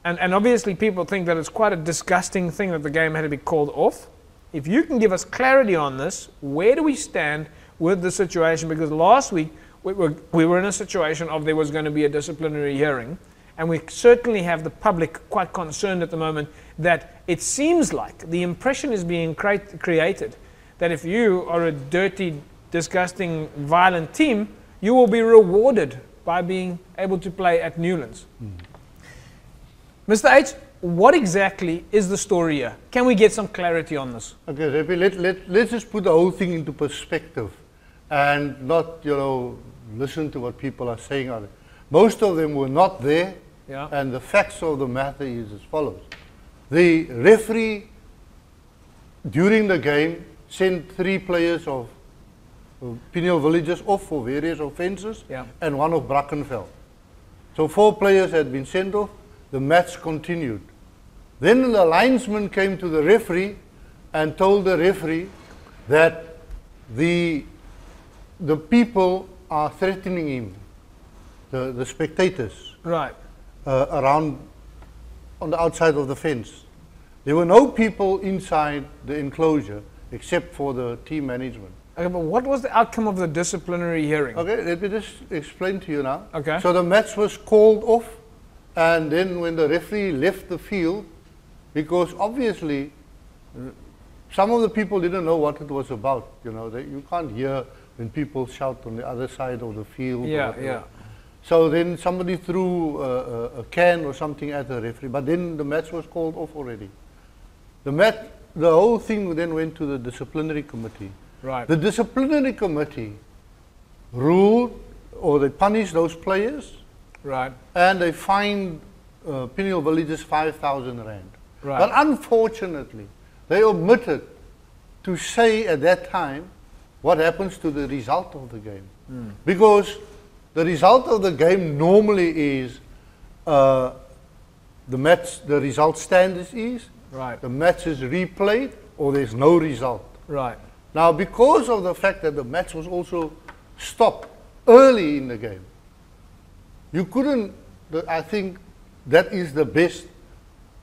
and obviously people think that it's quite a disgusting thing that the game had to be called off. If you can give us clarity on this, where do we stand with the situation? Because last week we were in a situation of there was going to be a disciplinary hearing. And we certainly have the public quite concerned at the moment that it seems like the impression is being created that if you are a dirty, disgusting, violent team, you will be rewarded by being able to play at Newlands. Mr. H, what exactly is the story here? Can we get some clarity on this? Okay, let's just put the whole thing into perspective and not, listen to what people are saying on it. Most of them were not there. Yeah. And the facts of the matter is as follows. The referee during the game sent 3 players of Peniel Villages off for various offences and 1 of Brackenfell. So 4 players had been sent off, the match continued. Then the linesman came to the referee and told the referee that the people are threatening him, the spectators. Right. Around on the outside of the fence. There were no people inside the enclosure except for the team management. Okay, but what was the outcome of the disciplinary hearing? Okay, let me just explain to you now. Okay. So the match was called off, and then when the referee left the field, because obviously some of the people didn't know what it was about. You can't hear when people shout on the other side of the field. Yeah. So then somebody threw a can or something at the referee, but then the match was called off already. The whole thing then went to the disciplinary committee. Right. The disciplinary committee ruled, or they punished those players. Right. And they fined Peniel Villages 5,000 rand. Right. But unfortunately, they omitted to say at that time what happens to the result of the game. Because the result of the game normally is the result standard is Right. the match is replayed or there's no result. Right. Now, because of the fact that the match was also stopped early in the game, you couldn't, I think that is the best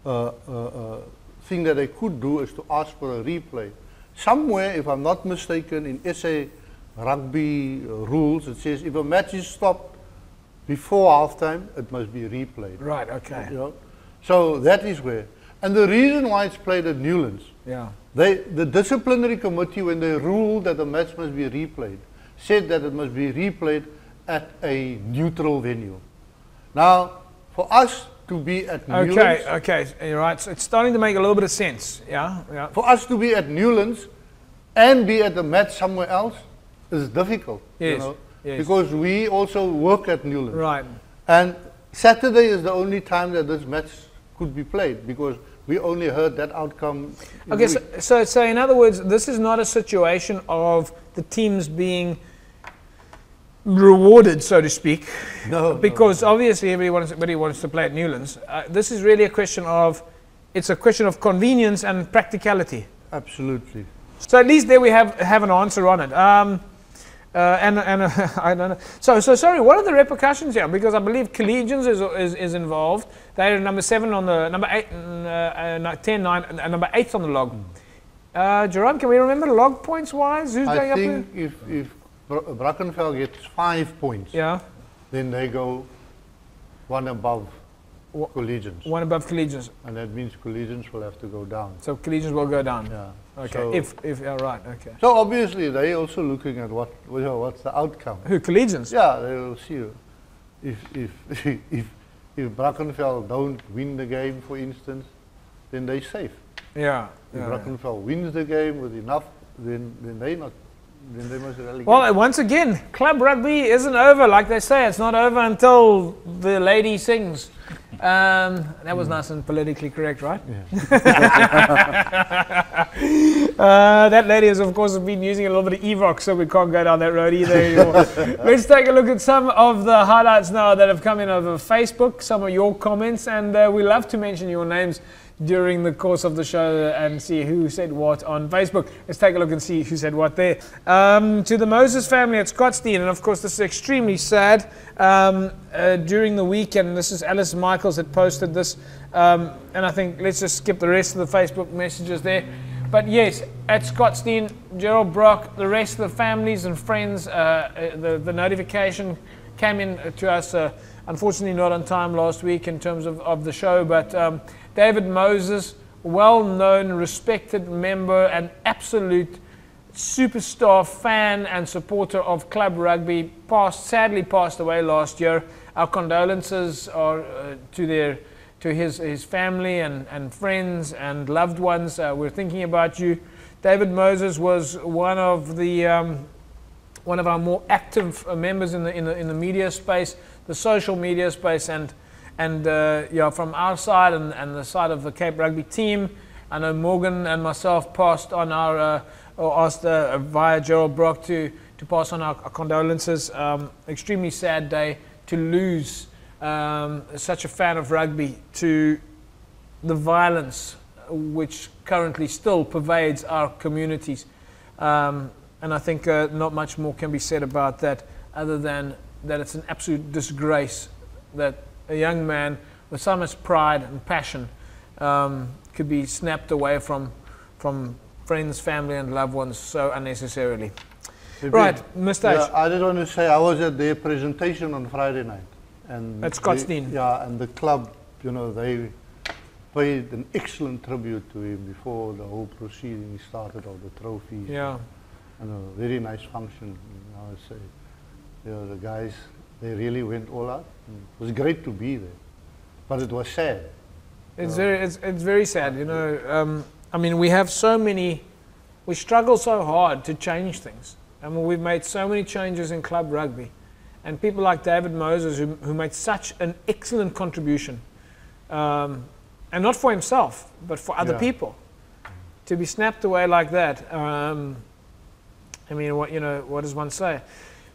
thing that they could do is to ask for a replay. Somewhere, if I'm not mistaken, in SA Rugby rules, it says if a match is stopped before halftime, it must be replayed. Right, okay. You know? So that is where. And the reason why it's played at Newlands, Yeah. the disciplinary committee, when they ruled that the match must be replayed, said that it must be replayed at a neutral venue. Now, for us to be at Newlands, Okay, you're right. So it's starting to make a little bit of sense. Yeah, yeah. for us to be at Newlands and be at the match somewhere else is difficult. Yes, You know, yes. because we also work at Newlands. Right. And Saturday is the only time that this match could be played because we only heard that outcome. in Okay, the so, week. so in other words, this is not a situation of the teams being rewarded, so to speak, No, because obviously everybody wants to play at Newlands. This is really a question of, it's a question of convenience and practicality. Absolutely. So at least there we have an answer on it. I don't know. So sorry. What are the repercussions here? Because I believe Collegians is involved. They're number 7 on the number 8, 10, 9, and number 8 on the log. Jerome, can we remember log points wise? Who's going I up think there? if Brackenfell gets 5 points, Yeah, then they go one above Wha- Collegians. one above Collegians. And that means Collegians will have to go down. So Collegians will go down. Yeah. Okay. So, If yeah, right. Okay. so obviously they also looking at what's the outcome. Who Collegians? Yeah, they will see if Brackenfell don't win the game, for instance, then they safe. Yeah. If yeah. Brackenfell wins the game with enough, then they must relegate. Well, once again, club rugby isn't over. Like they say, it's not over until the lady sings. That was nice and politically correct, right? That lady has, of course, been using a little bit of Evox, so we can't go down that road either anymore. Let's take a look at some of the highlights now that have come in over Facebook, some of your comments, and we love to mention your names during the course of the show and see who said what on Facebook. Let's take a look and see who said what there. To the Moses family at Scottsdene, and of course this is extremely sad. During the weekend, this is Alice Michaels that posted this, and I think let's just skip the rest of the Facebook messages there. But yes, at Scottsdene, Gerald Brock, the rest of the families and friends, the notification came in to us, unfortunately not on time last week in terms of the show, but David Moses, well-known, respected member and absolute superstar fan and supporter of club rugby, sadly passed away last year. Our condolences are to his family and friends and loved ones. We're thinking about you. David Moses was one of our more active members in the media space, the social media space, and yeah, from our side and the side of the Cape Rugby team, I know Morgan and myself passed on or asked via Gerald Brock to pass on our condolences. Extremely sad day to lose such a fan of rugby to the violence which currently still pervades our communities. And I think not much more can be said about that other than that it's an absolute disgrace that a young man with so much pride and passion could be snapped away from friends, family and loved ones so unnecessarily. Right, Mr. H. Yeah, I just want to say I was at their presentation on Friday night. And At Scottsdene. Yeah, and the club, you know, they paid an excellent tribute to him before the whole proceeding started of the trophies. Yeah. And a very nice function, I would say. You know, the guys, they really went all out. It was great to be there, but it was sad. It's very sad, you know. I mean, we struggle so hard to change things. I mean, we've made so many changes in club rugby, and people like David Moses, who made such an excellent contribution, and not for himself, but for other people, to be snapped away like that. I mean, what does one say?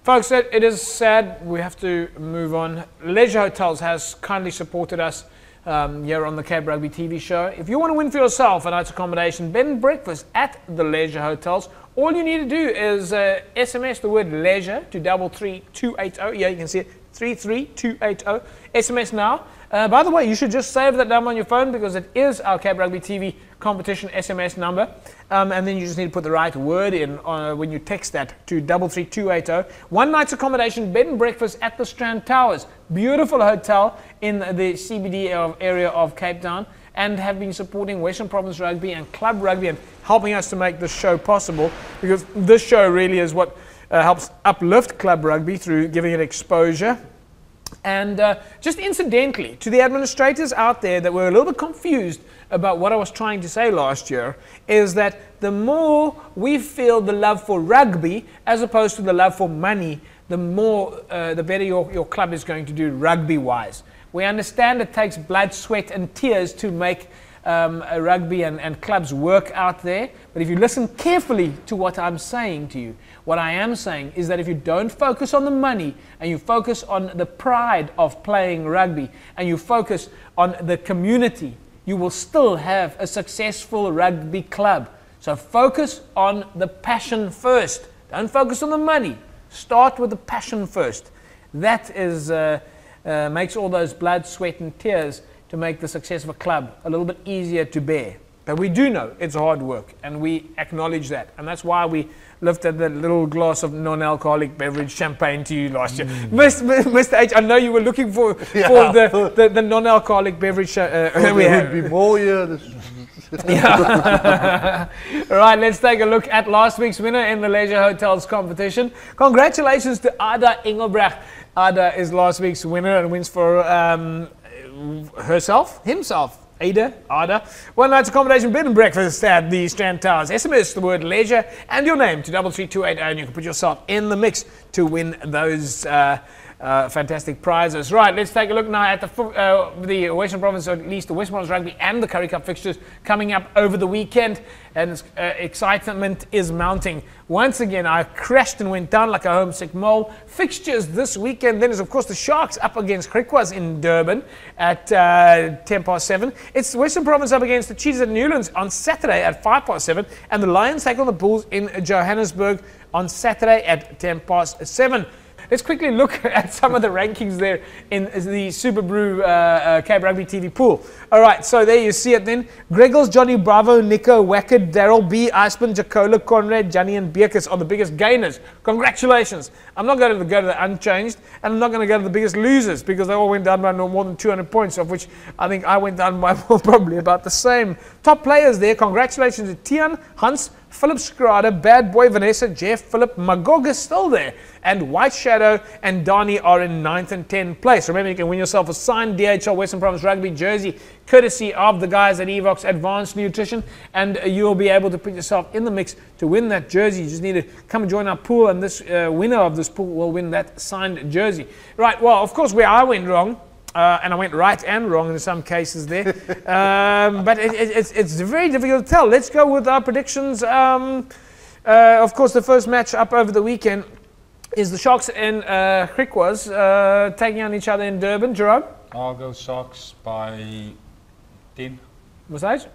Folks, it is sad. We have to move on. Leisure Hotels has kindly supported us here on the Cape Rugby TV show. If you want to win for yourself a night's accommodation, bed and breakfast at the Leisure Hotels, all you need to do is SMS the word leisure to 33280. Yeah, you can see it, 33280. SMS now. By the way, you should just save that number on your phone because it is our Cape Rugby TV competition SMS number. And then you just need to put the right word in when you text that to 33280. One night's accommodation, bed and breakfast at the Strand Towers. Beautiful hotel in the CBD area of Cape Town, and have been supporting Western Province Rugby and Club Rugby and helping us to make this show possible, because this show really is what helps uplift Club Rugby through giving it exposure. And just incidentally, to the administrators out there that were a little bit confused about what I was trying to say last year, is that the more we feel the love for rugby as opposed to the love for money, the better your club is going to do rugby-wise. We understand it takes blood, sweat and tears to make rugby and clubs work out there. But if you listen carefully to what I'm saying to you, what I am saying is that if you don't focus on the money and you focus on the pride of playing rugby and you focus on the community, you will still have a successful rugby club. So focus on the passion first. Don't focus on the money. Start with the passion first. That is makes all those blood, sweat and tears to make the success of a club a little bit easier to bear. But we do know it's hard work, and we acknowledge that. And that's why we lifted the little glass of non-alcoholic beverage champagne to you last year. Mr. H, I know you were looking for the non-alcoholic beverage. There would be more here. Yeah. Right, let's take a look at last week's winner in the Leisure Hotels competition. Congratulations to Ada Engelbrecht. Ada is last week's winner and wins for himself. Ada. One night's accommodation, bed and breakfast at the Strand Towers. SMS the word leisure and your name to 33280, and you can put yourself in the mix to win those fantastic prizes. Right, let's take a look now at the Western Province, or at least the Western Province Rugby and the Currie Cup fixtures coming up over the weekend, and excitement is mounting. Once again, I crashed and went down like a homesick mole. Fixtures this weekend then is, of course, the Sharks up against Griquas in Durban at 7:10. It's Western Province up against the Cheetahs at Newlands on Saturday at 5:7, and the Lions take on the Bulls in Johannesburg on Saturday at 7:10. Let's quickly look at some of the rankings there in the Super Brew Cape Rugby TV pool. All right, so there you see it then. Greggles, Johnny Bravo, Nico, Wackett, Daryl B, Iceman, Jacola, Conrad, Johnny and Beerkus are the biggest gainers. Congratulations. I'm not going to go to the unchanged, and I'm not going to go to the biggest losers, because they all went down by no more than 200 points, of which I think I went down by probably about the same. Top players there. Congratulations to Tian, Hans, Philip Scrader, Bad Boy Vanessa, Jeff, Philip, Magog is still there, and White Shadow and Donnie are in 9th and 10th place. Remember, you can win yourself a signed DHL Western Province Rugby jersey courtesy of the guys at Evox Advanced Nutrition, and you'll be able to put yourself in the mix to win that jersey. You just need to come and join our pool, and this winner of this pool will win that signed jersey. Right, well, of course, where I went wrong, and I went right and wrong in some cases there. But it's very difficult to tell. Let's go with our predictions. Of course, the first match up over the weekend is the Sharks and Griquas taking on each other in Durban. Jerome? I'll go Sharks by 10. Masaj?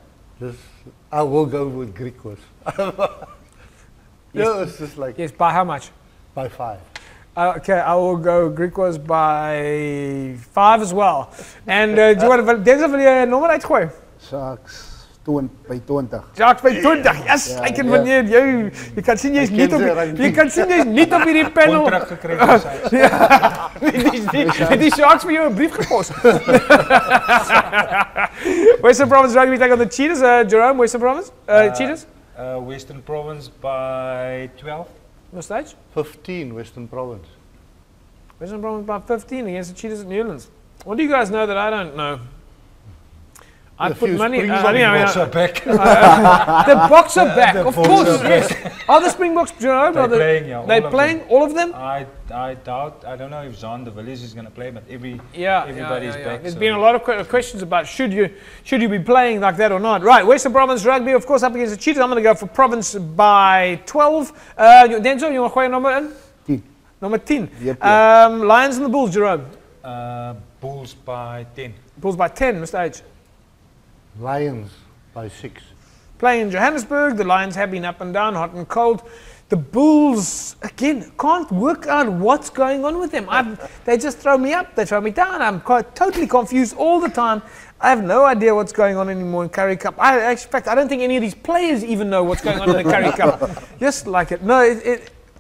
I will go with Griquas. Yes. Yeah, it's just like... Yes, by how much? By 5. Okay, I will go Griquas by 5 as well. And do you want to... Denzil, wil jy 'n nommer uitgooi? Sharks by 20. Sharks by 20. Yes, Ja, ek en ja. wanneer jy kan sien jy's nie op hierdie panel. Contract gekry van Sharks. Ja, het die Sharks vir jou 'n brief gepos. Western Province Rugby take on the Cheetahs. Jerome, Western Province? Cheetahs? Western Province by 12. No stage? 15, Western Province. Western Province by 15 against the Cheetahs at Newlands. What do you guys know that I don't know? I put money. Springboks are back. The Boks are back, of Boks course. are Yes. Are the Springboks? Jerome? They're playing, yeah, They're all of playing, them. all of them? I doubt. I don't know if Jean de Villiers is going to play, but everybody's Yeah. back. There's so- been a lot of questions about should you be playing like that or not. Right, Western Province Rugby, of course, up against the Cheetahs. I'm going to go for Province by 12. Denzil, you want to gooi 'n nommer in? 10. Number 10. Yep, Lions and the Bulls, Jerome. Bulls by 10. Bulls by 10, Mr. H. Lions by 6. Playing in Johannesburg, the Lions have been up and down, hot and cold. The Bulls, again, can't work out what's going on with them. They just throw me up, they throw me down. I'm totally confused all the time. I have no idea what's going on anymore in Currie Cup. In fact, I don't think any of these players even know what's going on in the Currie Cup. Just like it. No,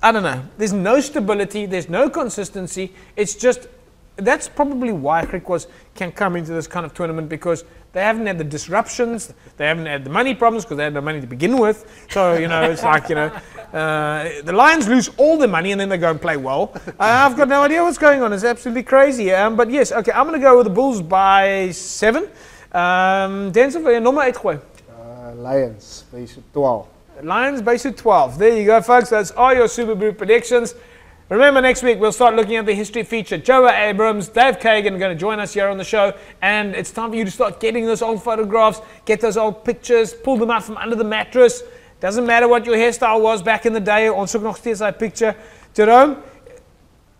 I don't know. There's no stability. There's no consistency. It's just, that's probably why Griquas can come into this kind of tournament, because they haven't had the disruptions. They haven't had the money problems because they had no money to begin with. So, you know, it's like, you know, the Lions lose all their money and then they go and play well. I've got no idea what's going on. It's absolutely crazy. But yes, okay, I'm going to go with the Bulls by 7. Denzil, vir jou nommer uitgooi. Lions, base 12. Lions base 12. There you go, folks. Those are your Super Brew predictions. Remember, next week we'll start looking at the history feature. Joe Abrams, Dave Kagan are going to join us here on the show, and it's time for you to start getting those old photographs, get those old pictures, pull them out from under the mattress. Doesn't matter what your hairstyle was back in the day. Ons soek nog steeds daai picture. Jerome,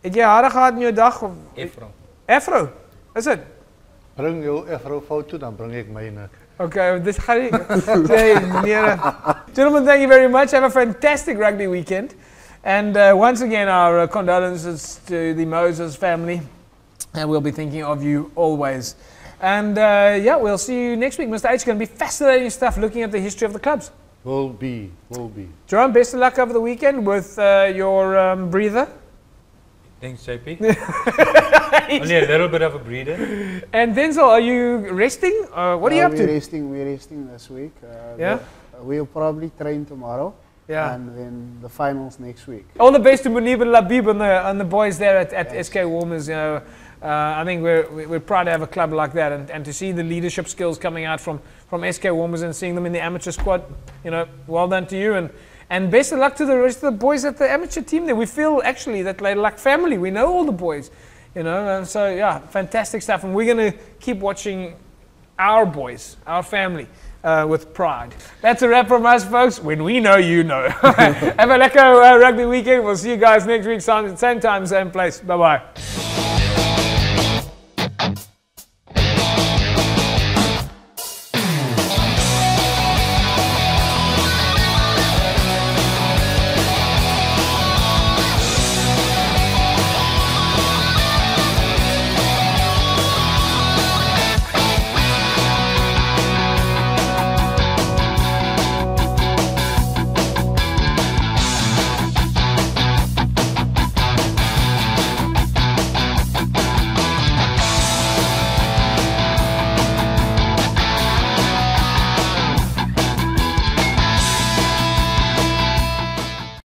het jy hare gehad in jou dag? Afro. Afro? Is it? Bring jou afro foto, dan bring ek myne. Okay, this Gentlemen, thank you very much. Have a fantastic rugby weekend. And once again, our condolences to the Moses family. And we'll be thinking of you always. And yeah, we'll see you next week. Mr. H, it's going to be fascinating stuff looking at the history of the clubs. Will be. Jerome, best of luck over the weekend with your breather. Thanks, JP. Only a little bit of a breather. And Denzil, are you resting? What are you up to? We're resting this week. Yeah? We'll probably train tomorrow. Yeah. And then the finals next week. All the best to Munib and Labib and the boys there at SK Warmers. You know, I think we're proud to have a club like that, and to see the leadership skills coming out from SK Warmers and seeing them in the amateur squad. You know, well done to you, and best of luck to the rest of the boys at the amateur team there. We feel actually that they're like family. We know all the boys, you know, so yeah, fantastic stuff. And we're going to keep watching our boys, our family, with pride. That's a wrap from us, folks. When we know, you know. Have a lekker rugby weekend. We'll see you guys next week, same time, same place. Bye-bye.